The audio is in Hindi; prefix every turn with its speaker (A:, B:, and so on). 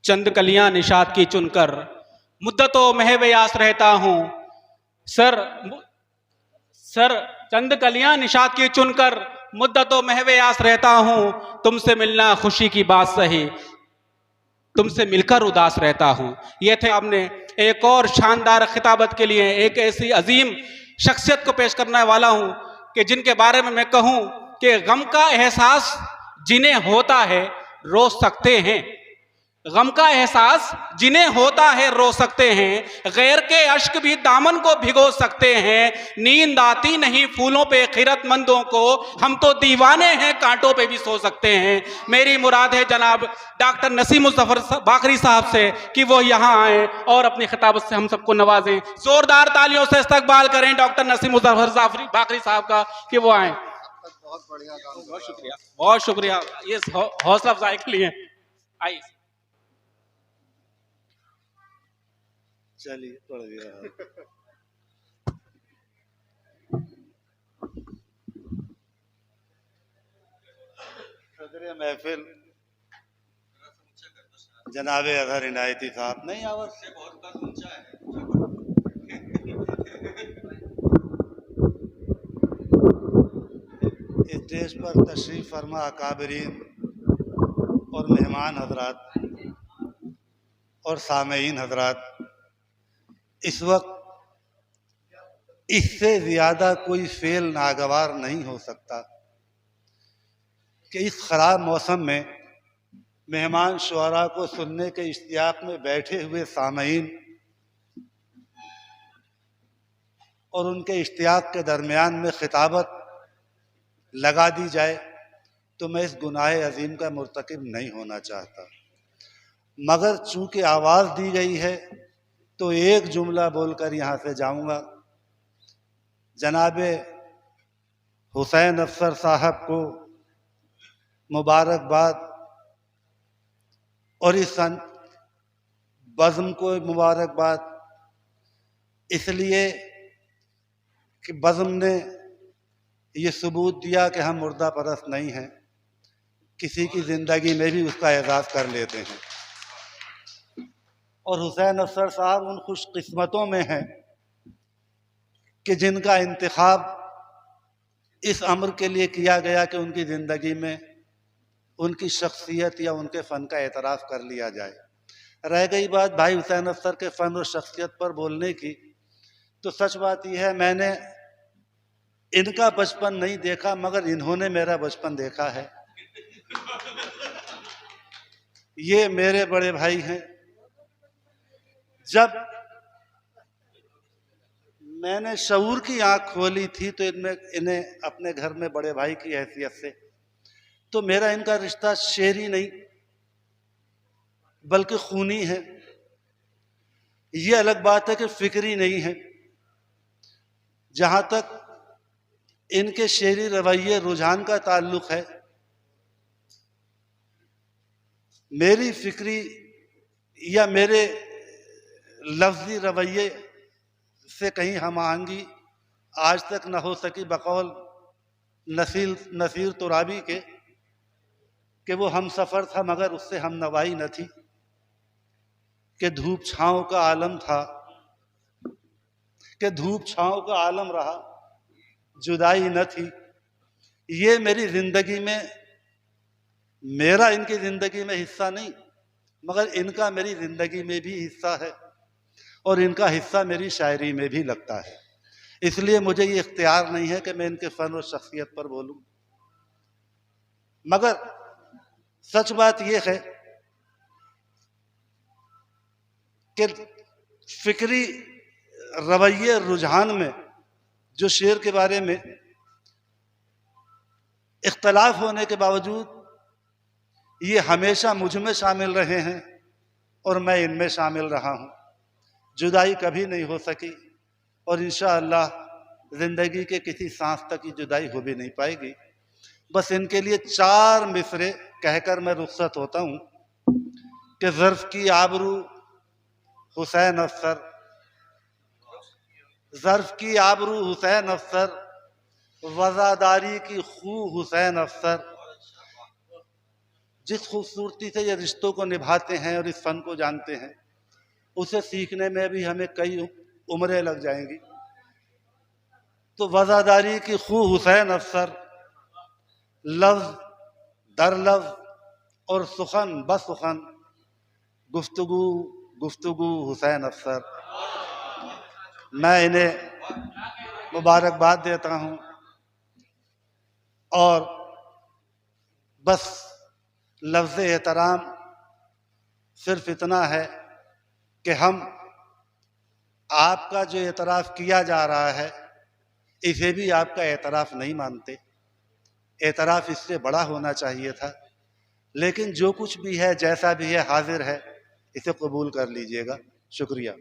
A: चंद कलियां निषाद की चुनकर मुद्दतों महवयास रहता हूं। सर सर चंद कलियां निषाद की चुनकर मुद्दतों महवयास रहता हूं। तुमसे मिलना खुशी की बात सही, तुमसे मिलकर उदास रहता हूं। ये थे। आपने एक और शानदार खिताबत के लिए एक ऐसी अजीम शख्सियत को पेश करने वाला हूं कि जिनके बारे में मैं कहूं कि गम का एहसास जिन्हें होता है रो सकते हैं। गम का एहसास जिन्हें होता है रो सकते हैं। गैर के अश्क भी दामन को भिगो सकते हैं। नींद आती नहीं फूलों पे खिरतमंदों को, हम तो दीवाने हैं कांटों पे भी सो सकते हैं। मेरी मुराद है जनाब डॉक्टर नसीम मुजफ्फर बाकरी साहब से कि वो यहाँ आए और अपनी खिताबत से हम सबको नवाजें। जोरदार तालियों से इस्तकबाल करें डॉक्टर नसीम मुजफ्फर बाकरी साहब का कि वो आए।
B: बहुत बढ़िया काम,
A: बहुत शुक्रिया, बहुत शुक्रिया ये हौसला अफजाई के लिए। आइए।
B: चलिए पढ़ गया। सदर महफिल जनाब अजहर इनायती साहब, नहीं आवाज से बहुत ऊंचा है। स्टेज पर तशरीफ फरमा अकाबरीन और मेहमान हजरात और सामईन हजरात, इस वक्त इससे ज़्यादा कोई फेल नागवार नहीं हो सकता कि इस ख़राब मौसम में मेहमान शुअरा को सुनने के इश्तियाक में बैठे हुए सामईन और उनके इश्तियाक के दरमियान में खिताबत लगा दी जाए तो मैं इस गुनाह अजीम का मुर्तकिब नहीं होना चाहता, मगर चूँकि आवाज़ दी गई है तो एक जुमला बोलकर यहाँ से जाऊँगा। जनाब हुसैन अफसर साहब को मुबारकबाद और इस बज़्म को मुबारकबाद, इसलिए कि बज़्म ने ये सबूत दिया कि हम मुर्दा परस्त नहीं हैं, किसी की ज़िंदगी में भी उसका एजाज़ कर लेते हैं। और हुसैन अफसर साहब उन खुशकिस्मतों में हैं कि जिनका इंतखाब इस अम्र के लिए किया गया कि उनकी ज़िंदगी में उनकी शख्सियत या उनके फ़न का एतराफ़ कर लिया जाए। रह गई बात भाई हुसैन अफसर के फ़न और शख्सियत पर बोलने की, तो सच बात यह है मैंने इनका बचपन नहीं देखा मगर इन्होंने मेरा बचपन देखा है। ये मेरे बड़े भाई हैं। जब मैंने शऊर की आंख खोली थी तो इन्हें अपने घर में बड़े भाई की हैसियत से, तो मेरा इनका रिश्ता शेरी नहीं बल्कि खूनी है। ये अलग बात है कि फिक्री नहीं है। जहां तक इनके शेरी रवैये रुझान का ताल्लुक है, मेरी फिक्री या मेरे लफ्जी रवैये से कहीं हम आहंगी आज तक न हो सकी बकौल नसीर तुराबी के कि वो हम सफ़र था मगर उससे हम नवाई न थी, कि धूप छाँव का आलम था कि धूप छाँव का आलम रहा जुदाई न थी। ये मेरी ज़िंदगी में, मेरा इनकी ज़िंदगी में हिस्सा नहीं मगर इनका मेरी ज़िंदगी में भी हिस्सा है और इनका हिस्सा मेरी शायरी में भी लगता है। इसलिए मुझे ये इख्तियार नहीं है कि मैं इनके फ़न और शख्सियत पर बोलूं, मगर सच बात यह है कि फिक्री रवैये रुझान में जो शेर के बारे में इख्तलाफ होने के बावजूद ये हमेशा मुझ में शामिल रहे हैं और मैं इनमें शामिल रहा हूँ। जुदाई कभी नहीं हो सकी और इंशाअल्लाह ज़िंदगी के किसी सांस तक की जुदाई हो भी नहीं पाएगी। बस इनके लिए 4 मिसरे कहकर मैं रुखसत होता हूँ कि ज़र्फ़ की आबरू हुसैन अफसर, ज़र्फ़ की आबरू हुसैन अफसर, वज़ादारी की खू हुसैन अफसर, जिस खूबसूरती से ये रिश्तों को निभाते हैं और इस फ़न को जानते हैं, उसे सीखने में भी हमें कई उम्रें लग जाएंगी। तो वज़ादारी की खू हुसैन अफसर, लफ्ज़ दर लफ्ज़ और सुखन बसुखन, गुफ्तगू गुफ्तगू हुसैन अफसर। मैं इन्हें मुबारकबाद देता हूँ और बस लफ्ज़ एहतराम सिर्फ इतना है कि हम आपका जो एतराफ़ किया जा रहा है इसे भी आपका एतराफ़ नहीं मानते। एतराफ़ इससे बड़ा होना चाहिए था, लेकिन जो कुछ भी है, जैसा भी है, हाजिर है, इसे कबूल कर लीजिएगा। शुक्रिया।